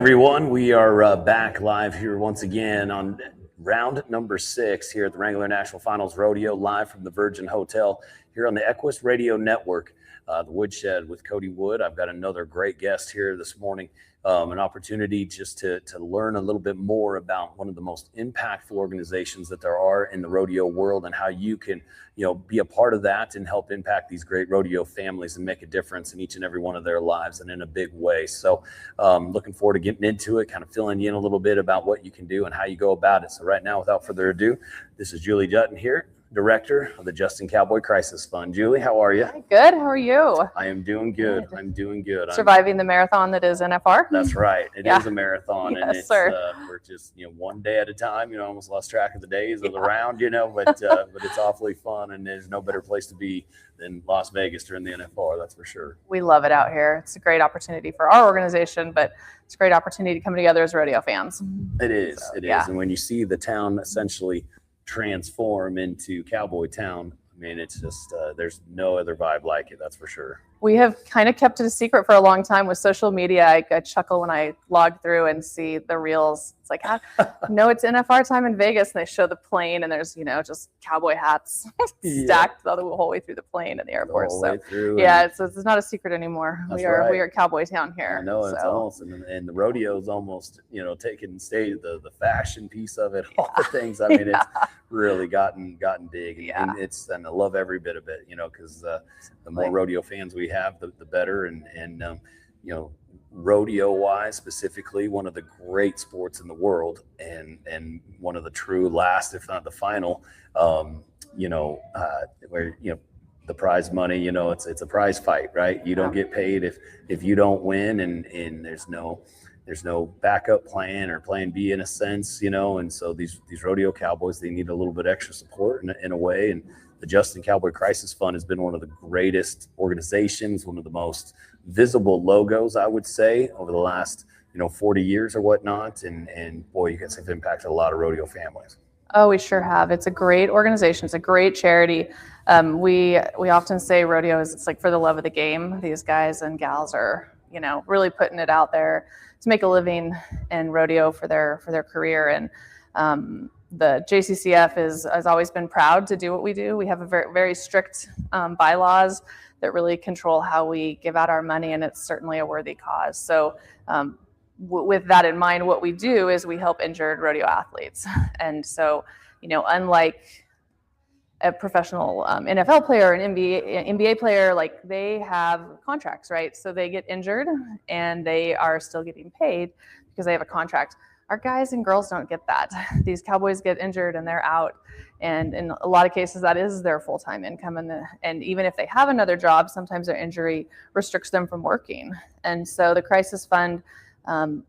Everyone, we are back live here once again on round number 6 here at the Wrangler National Finals Rodeo, live from the Virgin Hotel here on the Equus Radio Network, the Woodshed with Cody Wood. I've got another great guest here this morning, an opportunity just to learn a little bit more about one of the most impactful organizations that there are in the rodeo world and how you can, be a part of that and help impact these great rodeo families and make a difference in each and every one of their lives and in a big way. So looking forward to getting into it, kind of filling you in a little bit about what you can do and how you go about it. So right now, without further ado, this is Julie Jutten here, Director of the JustinCowboy Crisis Fund. Julie, how are you? Good. How are you? I am doing good. I'm doing good. Surviving the marathon that is NFR? That's right. It is a marathon. Yes, and it's, sir. We're just, one day at a time, almost lost track of the days of the round, but it's awfully fun. And there's no better place to be than Las Vegas during the NFR. That's for sure. We love it out here. It's a great opportunity for our organization, but it's a great opportunity to come together as rodeo fans. It is. So, it is. And when you see the town essentially transform into Cowboy Town, I mean, it's just there's no other vibe like it, that's for sure. We have kind of kept it a secret for a long time with social media. I chuckle when I log through and see the reels. It's like, it's NFR time in Vegas, and they show the plane, and there's just cowboy hats stacked the whole way through the plane at the airport. It's not a secret anymore. We are Cowboy Town here. I know, it's almost, and the rodeo is almost taking the fashion piece of it, all the things. I mean, it's really gotten big, and I love every bit of it, because the more rodeo fans we have, the better. And rodeo wise, specifically, one of the great sports in the world, and one of the true last, if not the final, where the prize money, it's a prize fight, right? You don't get paid if you don't win, and there's no backup plan or plan B in a sense, and so these rodeo cowboys, they need a little bit extra support in a way. And the JustinCowboy Crisis Fund has been one of the greatest organizations, one of the most visible logos, I would say, over the last 40 years or whatnot. And boy, you guys have impacted a lot of rodeo families. Oh, we sure have. It's a great organization. It's a great charity. We often say rodeo it's like for the love of the game. These guys and gals are really putting it out there to make a living in rodeo for their career. And the JCCF has always been proud to do what we do. We have a very, very strict bylaws that really control how we give out our money, and it's certainly a worthy cause. So with that in mind, what we do is we help injured rodeo athletes. And so, unlike a professional NFL player, an NBA player, like they have contracts, right? So they get injured and they are still getting paid because they have a contract. Our guys and girls don't get that. These cowboys get injured and they're out. And in a lot of cases, that is their full-time income. And even if they have another job, sometimes their injury restricts them from working. And so the Crisis Fund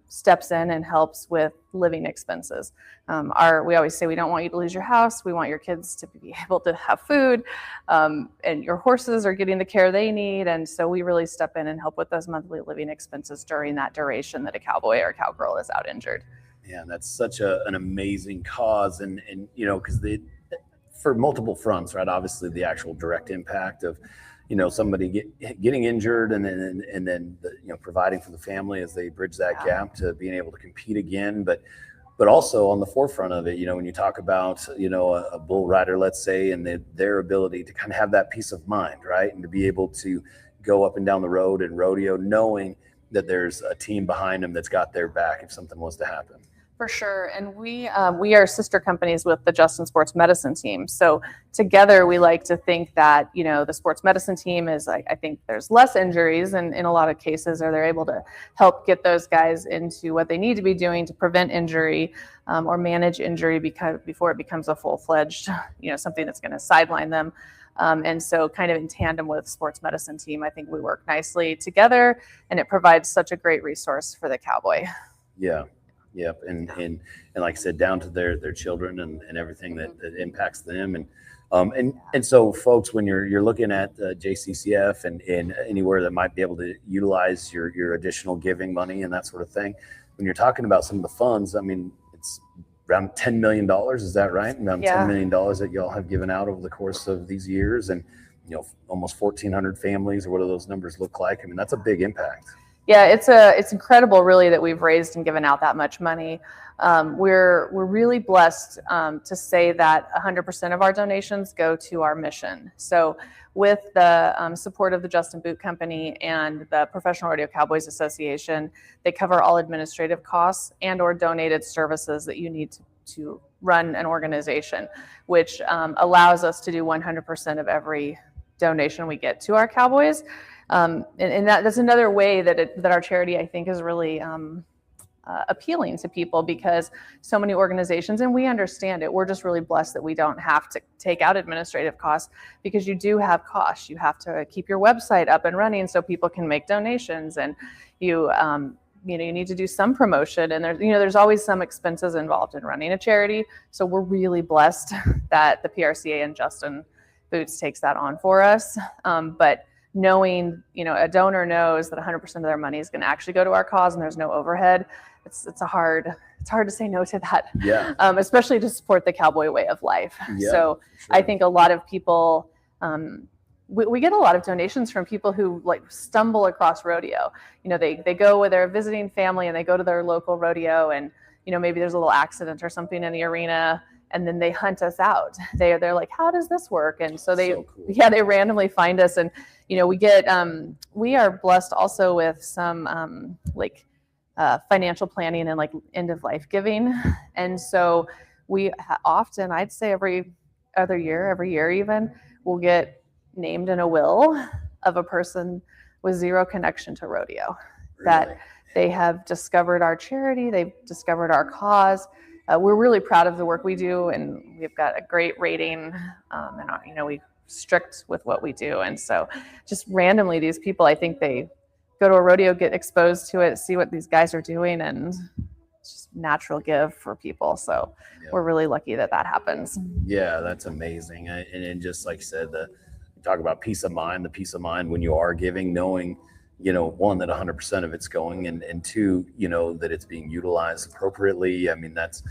steps in and helps with living expenses. We always say we don't want you to lose your house. We want your kids to be able to have food, and your horses are getting the care they need. And so we really step in and help with those monthly living expenses during that duration that a cowboy or cowgirl is out injured. Yeah, that's such an amazing cause, and because for multiple fronts, right? Obviously, the actual direct impact of somebody getting injured, and then providing for the family as they bridge that gap to being able to compete again, but also on the forefront of it, when you talk about a bull rider, let's say, and their ability to kind of have that peace of mind, right, and to be able to go up and down the road in rodeo knowing that there's a team behind them that's got their back if something was to happen. For sure. And we are sister companies with the Justin Sports Medicine team. So together we like to think that, the sports medicine team is, I think there's less injuries in a lot of cases, or they're able to help get those guys into what they need to be doing to prevent injury or manage injury before it becomes a full-fledged, something that's going to sideline them. And so kind of in tandem with sports medicine team, I think we work nicely together, and it provides such a great resource for the cowboy. Yeah. Yep. And like I said, down to their children and everything that impacts them. And so folks, when you're looking at JCCF and anywhere that might be able to utilize your additional giving money and that sort of thing, when you're talking about some of the funds, I mean, it's around $10 million. Is that right? Around $10 million that y'all have given out over the course of these years, and almost 1,400 families, or what do those numbers look like? I mean, that's a big impact. Yeah, it's incredible, really, that we've raised and given out that much money. We're really blessed to say that 100% of our donations go to our mission. So, with the support of the Justin Boot Company and the Professional Rodeo Cowboys Association, they cover all administrative costs and/or donated services that you need to run an organization, which allows us to do 100% of every donation we get to our Cowboys. And that's another way that our charity, I think, is really appealing to people, because so many organizations, and we understand it, we're just really blessed that we don't have to take out administrative costs, because you do have costs. You have to keep your website up and running so people can make donations, and you need to do some promotion, and there's always some expenses involved in running a charity. So we're really blessed that the PRCA and Justin Boots takes that on for us. But knowing, a donor knows that 100% of their money is going to actually go to our cause and there's no overhead. It's hard to say no to that. Yeah. Especially to support the cowboy way of life. Yeah, so sure. I think a lot of people, we get a lot of donations from people who stumble across rodeo. They go with their visiting family and they go to their local rodeo, and maybe there's a little accident or something in the arena, and then they hunt us out. They're like, how does this work? And so they randomly find us, and we are blessed also with some financial planning and end of life giving. And so we often, I'd say every year even, we'll get named in a will of a person with zero connection to rodeo. Really? That they have discovered our charity, they've discovered our cause. We're really proud of the work we do, and we've got a great rating, and we strict with what we do. And so just randomly, these people, I think they go to a rodeo, get exposed to it, see what these guys are doing, and it's just natural give for people. So we're really lucky that happens. Yeah, that's amazing. And just like you said, talk about peace of mind, the peace of mind when you are giving, knowing, one, that 100% of it's going, and two, that it's being utilized appropriately. I mean, that's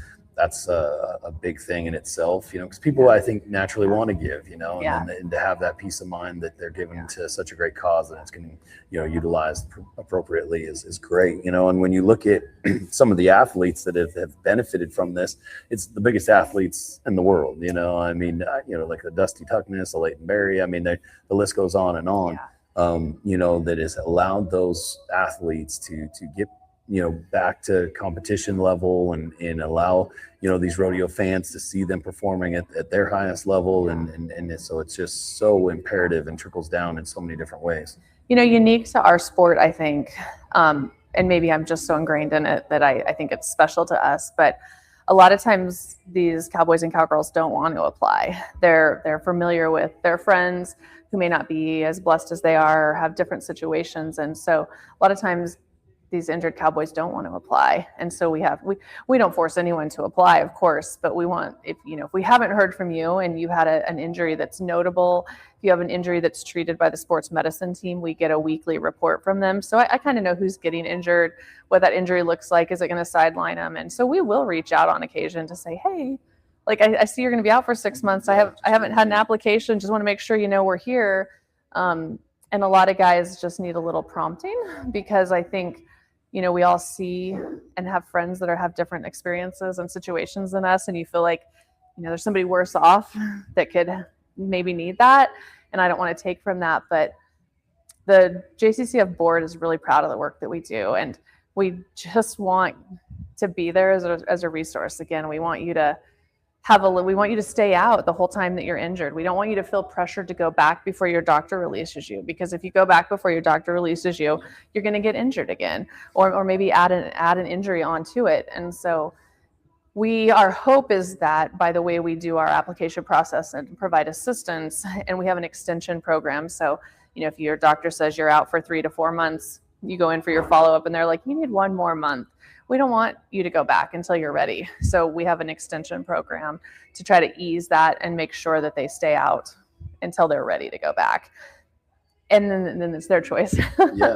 a big thing in itself, because people, I think, naturally want to give, and to have that peace of mind that they're giving to such a great cause and it's getting, utilized appropriately is great, and when you look at some of the athletes that have benefited from this, it's the biggest athletes in the world, I mean, like the Dusty Tuckness, the Leighton Berry, I mean, the list goes on and on. That has allowed those athletes to get, back to competition level and allow, these rodeo fans to see them performing at their highest level. And so it's just so imperative and trickles down in so many different ways. Unique to our sport, I think, and maybe I'm just so ingrained in it that I think it's special to us, but a lot of times these cowboys and cowgirls don't want to apply. They're familiar with their friends who may not be as blessed as they are, or have different situations. And so a lot of times these injured cowboys don't want to apply. And so we don't force anyone to apply, of course, but we want, if we haven't heard from you and you had an injury that's notable, if you have an injury that's treated by the sports medicine team, we get a weekly report from them. So I kind of know who's getting injured, what that injury looks like, is it going to sideline them? And so we will reach out on occasion to say, hey, I see you're going to be out for 6 months. I haven't had an application. Just want to make sure we're here. And a lot of guys just need a little prompting, because I think, we all see and have friends that have different experiences and situations than us. And you feel like, there's somebody worse off that could maybe need that. And I don't want to take from that. But the JCCF board is really proud of the work that we do. And we just want to be there as a resource. Again, we want you to we want you to stay out the whole time that you're injured. We don't want you to feel pressured to go back before your doctor releases you, because if you go back before your doctor releases you, you're going to get injured again, or maybe add an injury onto it. And so our hope is that by the way we do our application process and provide assistance, and we have an extension program. So, if your doctor says you're out for 3 to 4 months, you go in for your follow-up and they're like, you need 1 more month. We don't want you to go back until you're ready. So we have an extension program to try to ease that and make sure that they stay out until they're ready to go back. And then it's their choice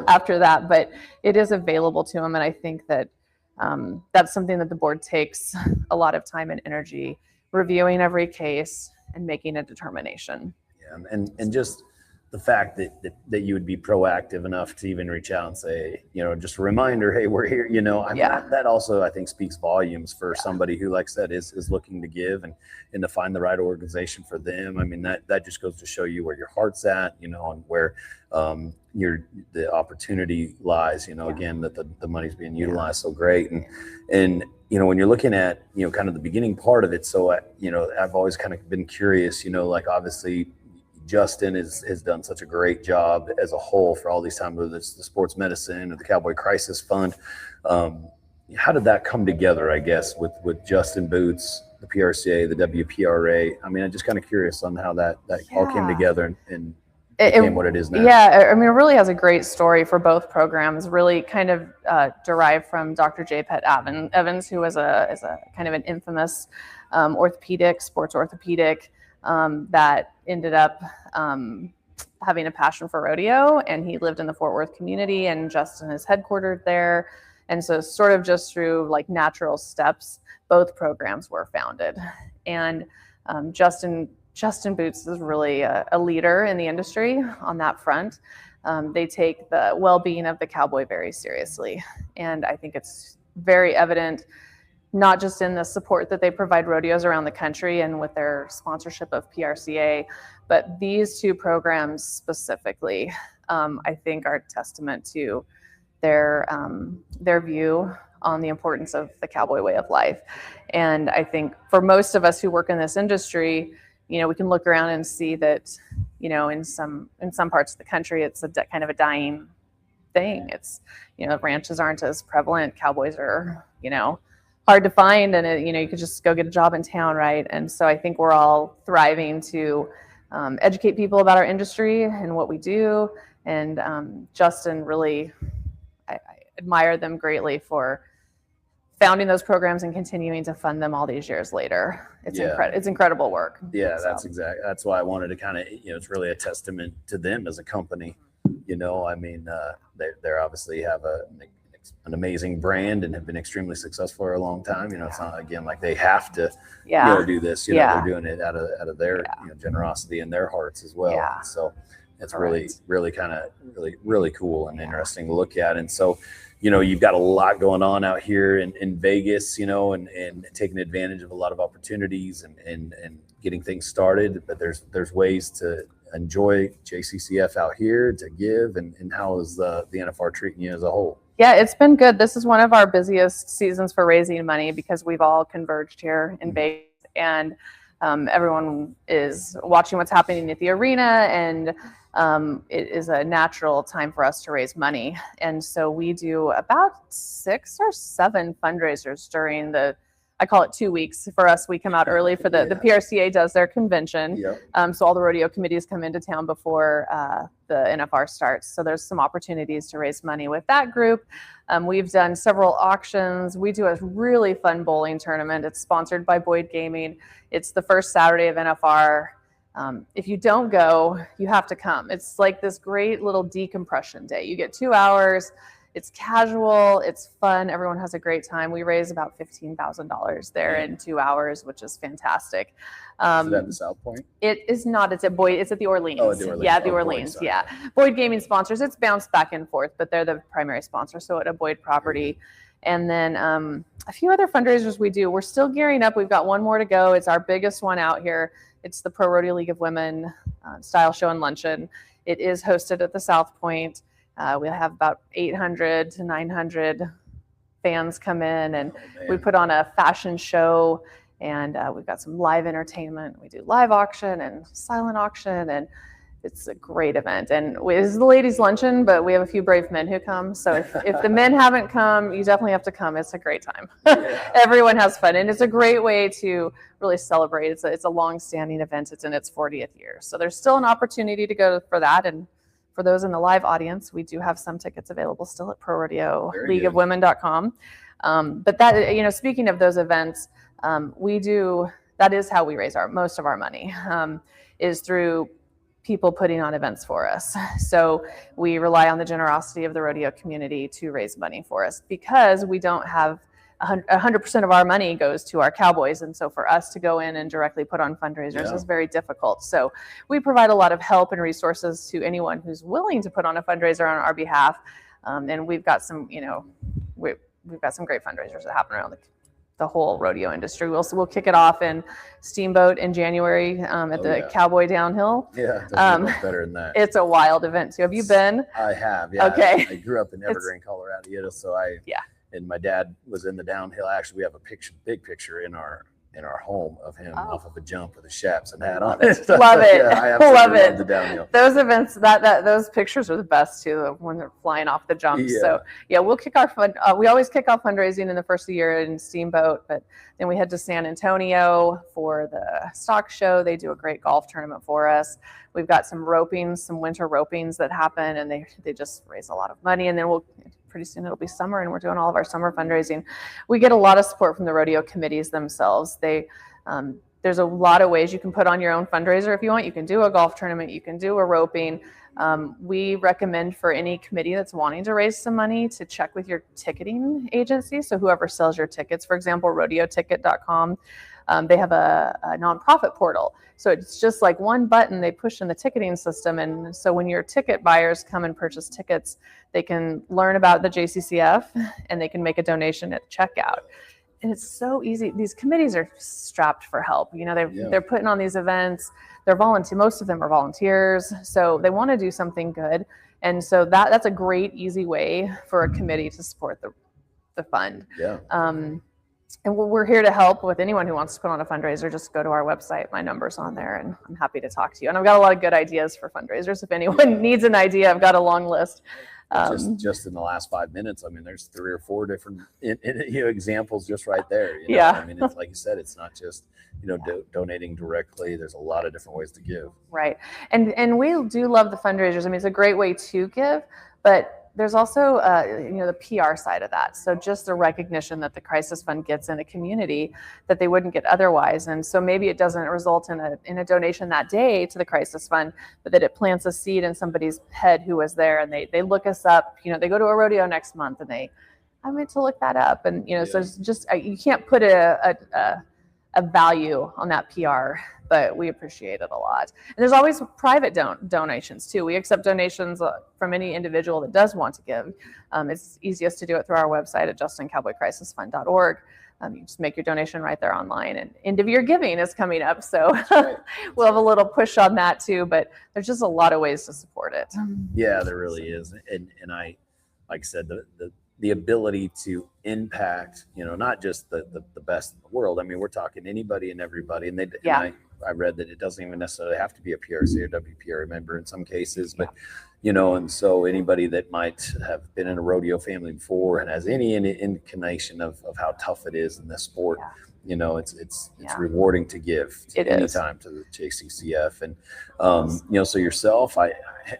after that. But it is available to them. And I think that that's something that the board takes a lot of time and energy reviewing every case and making a determination. Yeah, and just the fact that you would be proactive enough to even reach out and say, just a reminder, hey, we're here, I mean, that also, I think, speaks volumes for somebody who, like I said, is looking to give and to find the right organization for them. I mean, that just goes to show you where your heart's at, and where the opportunity lies, again, that the money's being utilized so great. And when you're looking at, kind of the beginning part of it, so, I've always kind of been curious, like, obviously, Justin has done such a great job as a whole for all these times, whether it's the sports medicine or the Cowboy Crisis Fund. How did that come together, I guess, with Justin Boots, the PRCA, the WPRA? I mean, I'm just kind of curious on how that all came together and became what it is now. Yeah, I mean, it really has a great story for both programs, really kind of derived from Dr. J. Pet Evans, who was a kind of an infamous sports orthopedic, that ended up having a passion for rodeo, and he lived in the Fort Worth community, and Justin is headquartered there. And so sort of just through like natural steps, both programs were founded. And Justin Boots is really a leader in the industry on that front. They take the well-being of the cowboy very seriously. And I think it's very evident, not just in the support that they provide rodeos around the country and with their sponsorship of PRCA, but these two programs specifically, I think are a testament to their view on the importance of the cowboy way of life. And I think for most of us who work in this industry, we can look around and see that, in some parts of the country, it's kind of a dying thing. It's, ranches aren't as prevalent. Cowboys are, hard to find, and you could just go get a job in town, right? And so I think we're all thriving to educate people about our industry and what we do. And Justin, really, I admire them greatly for founding those programs and continuing to fund them all these years later. It's incredible work. Yeah, that's why I wanted to kind of, it's really a testament to them as a company. I mean, they obviously have an amazing brand and have been extremely successful for a long time. It's not, again, like they have to do this. They're doing it out of their generosity and their hearts as well. Yeah. So it's really kind of really cool and interesting to look at. And so, you've got a lot going on out here in Vegas, and taking advantage of a lot of opportunities and getting things started. But there's ways to enjoy JCCF out here, to give, and how is the NFR treating you as a whole? Yeah, it's been good. This is one of our busiest seasons for raising money because we've all converged here in Vegas, and everyone is watching what's happening at the arena, and it is a natural time for us to raise money. And so we do about 6 or 7 fundraisers during I call it 2 weeks. For us, we come out early for the PRCA does their convention. Yep. So all the rodeo committees come into town before the NFR starts. So there's some opportunities to raise money with that group. We've done several auctions. We do a really fun bowling tournament. It's sponsored by Boyd Gaming. It's the first Saturday of NFR. If you don't go, you have to come. It's like this great little decompression day. You get 2 hours. It's casual, it's fun, everyone has a great time. We raise about $15,000 there in 2 hours, which is fantastic. Is that at the South Point? It is not, it's at the Orleans. Oh, the Orleans. Yeah, the Orleans, Boyd, yeah. Boyd Gaming sponsors, it's bounced back and forth, but they're the primary sponsor, so at a Boyd property. And then a few other fundraisers we do. We're still gearing up, we've got one more to go. It's our biggest one out here. It's the Pro Rodeo League of Women Style Show and Luncheon. It is hosted at the South Point. We have about 800 to 900 fans come in, and we put on a fashion show, and we've got some live entertainment. We do live auction and silent auction, and it's a great event. And this is the ladies' luncheon, but we have a few brave men who come. So if the men haven't come, you definitely have to come. It's a great time. Everyone has fun, and it's a great way to really celebrate. It's a long-standing event. It's in its 40th year. So there's still an opportunity to go for that. And for those in the live audience, we do have some tickets available still at ProRodeoLeagueOfWomen.com. But that, speaking of those events, that is how we raise most of our money, is through people putting on events for us. So we rely on the generosity of the rodeo community to raise money for us because we don't have 100% of our money goes to our Cowboys. And so for us to go in and directly put on fundraisers is very difficult. So we provide a lot of help and resources to anyone who's willing to put on a fundraiser on our behalf. And we've got some, we've got some great fundraisers that happen around the whole rodeo industry. We'll kick it off in Steamboat in January at the Cowboy Downhill. Yeah, it doesn't get much better than that. It's a wild event too. Have you been? I have. Yeah. Okay. I grew up in Evergreen, Colorado, so and my dad was in the downhill. Actually, we have a big picture in our home of him off of a jump with a Shapson hat on. Love it. I love it. Love the downhill. Those events, those pictures are the best too, when they're flying off the jumps. Yeah. So we'll kick our we always kick off fundraising in the first of the year in Steamboat, but then we head to San Antonio for the stock show. They do a great golf tournament for us. We've got some winter ropings that happen, and they just raise a lot of money. And then pretty soon it'll be summer, and we're doing all of our summer fundraising. We get a lot of support from the rodeo committees themselves. There's a lot of ways you can put on your own fundraiser if you want. You can do a golf tournament, you can do a roping. We recommend for any committee that's wanting to raise some money to check with your ticketing agency. So whoever sells your tickets, for example, rodeoticket.com, they have a nonprofit portal. So it's just like one button they push in the ticketing system. And so when your ticket buyers come and purchase tickets, they can learn about the JCCF and they can make a donation at checkout. And it's so easy. These committees are strapped for help. They're putting on these events. They're volunteer. Most of them are volunteers. So they want to do something good. And so that's a great, easy way for a committee to support the fund. Yeah. And we're here to help with anyone who wants to put on a fundraiser. Just go to our website. My number's on there, and I'm happy to talk to you. And I've got a lot of good ideas for fundraisers. If anyone needs an idea, I've got a long list. Just in the last 5 minutes, I mean, there's 3 or 4 different examples just right there. I mean, it's like you said, it's not just donating directly. There's a lot of different ways to give. Right, and we do love the fundraisers. I mean, it's a great way to give, but there's also the PR side of that. So just the recognition that the Crisis Fund gets in a community that they wouldn't get otherwise. And so maybe it doesn't result in a donation that day to the Crisis Fund, but that it plants a seed in somebody's head who was there, and they look us up. They go to a rodeo next month, and I meant to look that up. And so it's just you can't put a value on that PR, but we appreciate it a lot. And there's always private donations too. We accept donations from any individual that does want to give. It's easiest to do it through our website at JustinCowboyCrisisFund.org. You just make your donation right there online. And end of year giving is coming up, so we'll have a little push on that too. But there's just a lot of ways to support it. Yeah, there really is. And I, like I said, the ability to impact, not just the best in the world. I mean, we're talking anybody and everybody. And I read that it doesn't even necessarily have to be a PRC or WPRA member in some cases, but and so anybody that might have been in a rodeo family before and has any inclination of how tough it is in this sport, it's rewarding to give any time to the JCCF. And so yourself,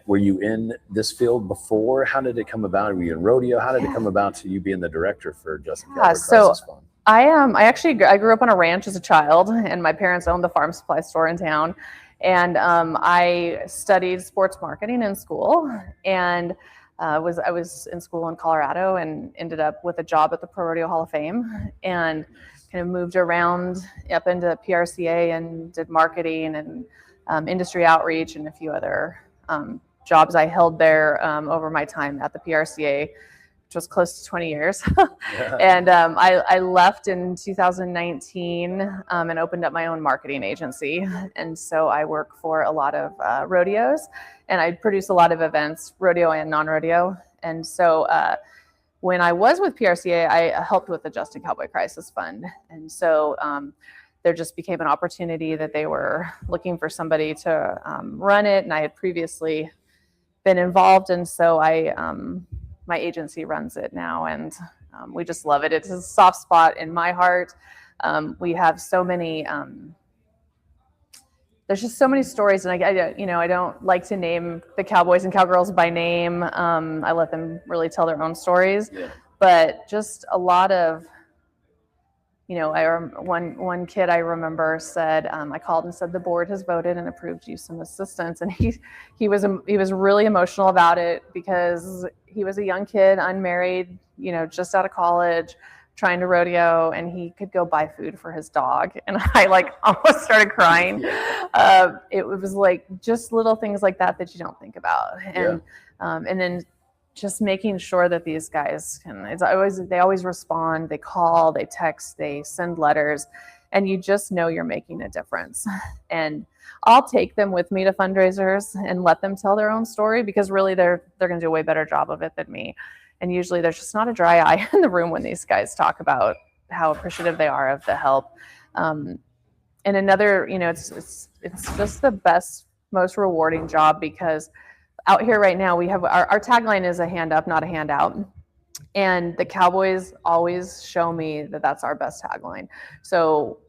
were you in this field before? How did it come about? Were you in rodeo? How did it come about to you being the director for JustinCowboy Crisis Fund? I grew up on a ranch as a child, and my parents owned the farm supply store in town. And I studied sports marketing in school, and I was in school in Colorado and ended up with a job at the Pro Rodeo Hall of Fame, and kind of moved around up into PRCA and did marketing and industry outreach and a few other jobs I held there over my time at the PRCA, which was close to 20 years. And I left in 2019 and opened up my own marketing agency. And so I work for a lot of rodeos, and I produce a lot of events, rodeo and non-rodeo. And so when I was with PRCA, I helped with the JustinCowboy Crisis Fund. And so there just became an opportunity that they were looking for somebody to run it. And I had previously been involved. And so my agency runs it now, and we just love it. It's a soft spot in my heart. We have so many, there's just so many stories, and I don't like to name the cowboys and cowgirls by name. I let them really tell their own stories, but just a lot of, one kid I remember said, I called and said, the board has voted and approved you some assistance. And he was really emotional about it because he was a young kid, unmarried, just out of college, trying to rodeo, and he could go buy food for his dog, and I like almost started crying. It was like just little things like that you don't think about, and then just making sure that these guys they always respond, they call, they text, they send letters, and you just know you're making a difference. And I'll take them with me to fundraisers and let them tell their own story, because really they're going to do a way better job of it than me. And usually there's just not a dry eye in the room when these guys talk about how appreciative they are of the help. And another, it's just the best, most rewarding job, because out here right now we have our tagline is a hand up, not a handout. And the Cowboys always show me that that's our best tagline. So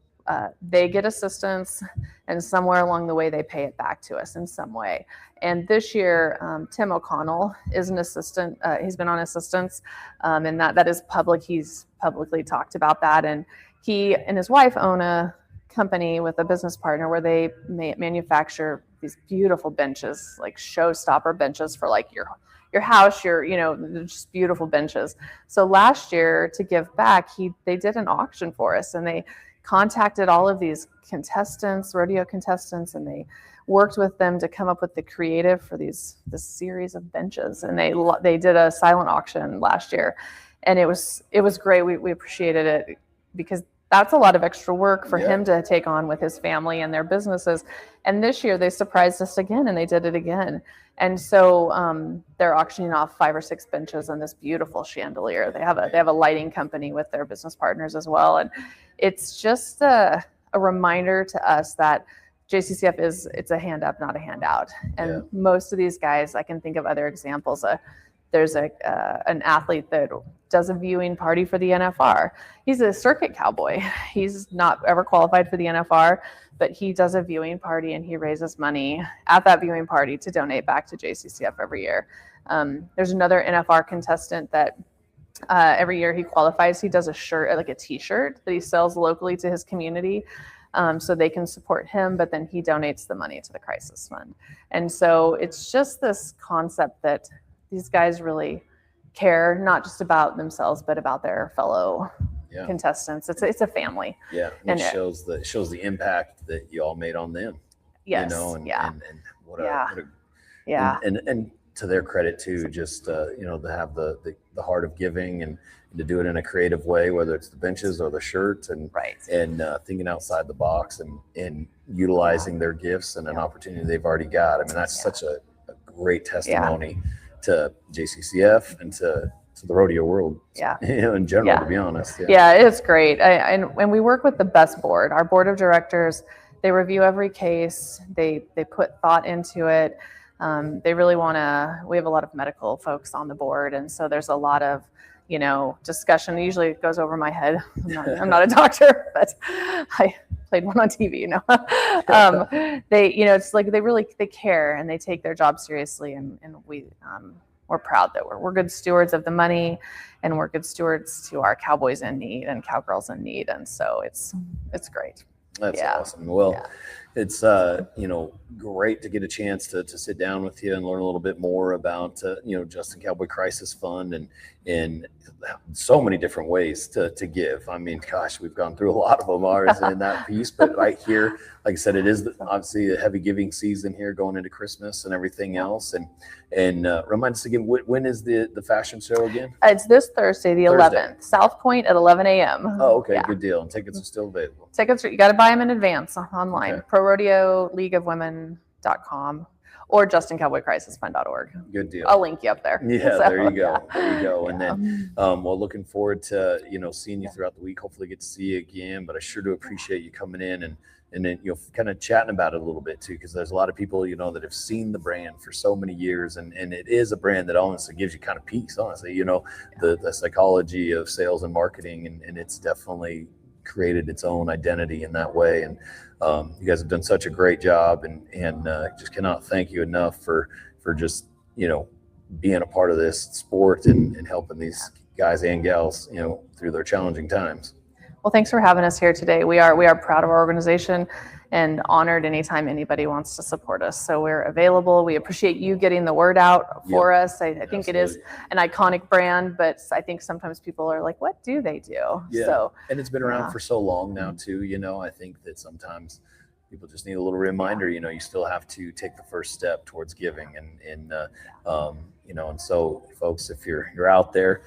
they get assistance, and somewhere along the way they pay it back to us in some way. And this year, Tim O'Connell is an assistant. He's been on assistance, and that is public. He's publicly talked about that. And he and his wife own a company with a business partner where they manufacture these beautiful benches, like showstopper benches for like your house, just beautiful benches. So last year, to give back, they did an auction for us, and they contacted all of these rodeo contestants, and they worked with them to come up with the creative for this series of benches. And they did a silent auction last year, and it was great. We appreciated it, because that's a lot of extra work for him to take on with his family and their businesses. And this year they surprised us again, and they did it again. And so they're auctioning off 5 or 6 benches and this beautiful chandelier. They have a lighting company with their business partners as well. And it's just a reminder to us that JCCF it's a hand up, not a handout. And most of these guys, I can think of other examples. There's an athlete that does a viewing party for the NFR. He's a circuit cowboy. He's not ever qualified for the NFR, but he does a viewing party, and he raises money at that viewing party to donate back to JCCF every year. There's another NFR contestant that every year he qualifies. He does a shirt, like a t-shirt that he sells locally to his community, so they can support him, but then he donates the money to the Crisis Fund. And so it's just this concept that these guys really care, not just about themselves, but about their fellow contestants. It's a family. Yeah, and it shows the impact that you all made on them. Yes. And what and to their credit too, just to have the heart of giving and to do it in a creative way, whether it's the benches or the shirts, and thinking outside the box and utilizing their gifts and an opportunity they've already got. I mean, that's such a great testimony to JCCF and to the rodeo world, in general, to be honest. It's great. And we work with the best board. Our board of directors, they review every case. They put thought into it. They really we have a lot of medical folks on the board, and so there's a lot of discussion. Usually it goes over my head. I'm not a doctor, but I played one on TV, it's like they care, and they take their job seriously, and we're proud that we're good stewards of the money, and we're good stewards to our cowboys in need and cowgirls in need. And so it's great. That's awesome. Well, it's great to get a chance to sit down with you and learn a little bit more about JustinCowboy Crisis Fund and so many different ways to give. I mean, gosh, we've gone through a lot of them ours in that piece, but right here, like I said, it is obviously a heavy giving season here going into Christmas and everything else. And remind us again, when is the fashion show again? It's this Thursday, the 11th, South Point at 11 a.m. Oh, okay, good deal. And tickets are still available. Tickets, you got to buy them in advance online. Okay. ProRodeoLeagueOfWomen.com or JustinCowboyCrisisFund.org. Good deal. I'll link you up there. Yeah, there you go. There you go. And then, looking forward to seeing you throughout the week. Hopefully, get to see you again. But I sure do appreciate you coming in and then kind of chatting about it a little bit too, because there's a lot of people that have seen the brand for so many years, and it is a brand that honestly gives you kind of peace. Honestly, the psychology of sales and marketing, and it's definitely created its own identity in that way. And you guys have done such a great job, and just cannot thank you enough for just being a part of this sport and helping these guys and gals through their challenging times. Well, thanks for having us here today. We are proud of our organization, and honored anytime anybody wants to support us. So we're available. We appreciate you getting the word out for us. I think it is an iconic brand, but I think sometimes people are like, what do they do? Yeah. So, and it's been around for so long now too, I think that sometimes people just need a little reminder, you still have to take the first step towards giving. And so folks, if you're out there,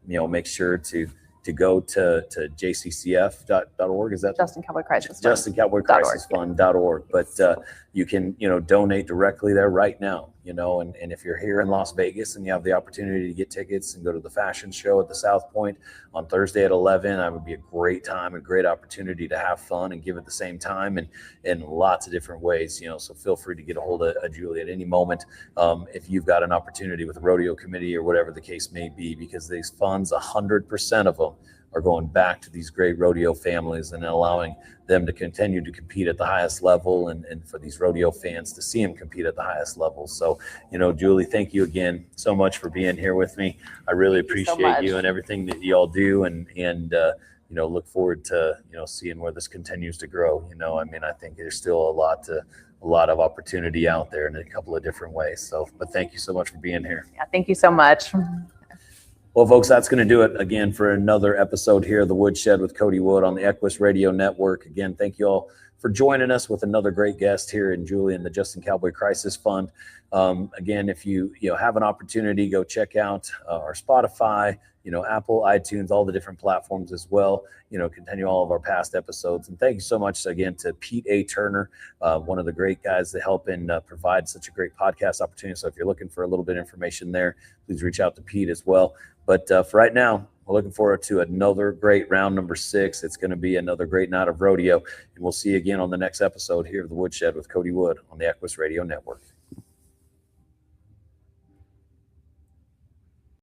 make sure to go to jccf.org. Is that JustinCowboy Crisis Fund? JustinCowboyCrisisFund.org. But you can, donate directly there right now, and if you're here in Las Vegas and you have the opportunity to get tickets and go to the fashion show at the South Point on Thursday at 11, that would be a great time, a great opportunity to have fun and give at the same time and in lots of different ways, so feel free to get a hold of Julie at any moment if you've got an opportunity with the rodeo committee or whatever the case may be, because these funds, 100% of them are going back to these great rodeo families and allowing them to continue to compete at the highest level, and for these rodeo fans to see them compete at the highest level. So, Julie, thank you again so much for being here with me. I really appreciate you and everything that you all do, and look forward to, seeing where this continues to grow. I think there's still a lot of opportunity out there in a couple of different ways. So, but thank you so much for being here. Yeah, thank you so much. Well, folks, that's going to do it again for another episode here of the Woodshed with Cody Wood on the Equus Radio Network. Again, thank you all for joining us with another great guest here in Julie and the Justin Cowboy Crisis Fund. Again, if you have an opportunity, go check out our Spotify, Apple, iTunes, all the different platforms as well. Continue all of our past episodes. And thank you so much again to Pete A. Turner, one of the great guys that help and provide such a great podcast opportunity. So if you're looking for a little bit of information there, please reach out to Pete as well. But for right now, we're looking forward to another great round number 6. It's going to be another great night of rodeo. And we'll see you again on the next episode here of the Woodshed with Cody Wood on the Equus Radio Network.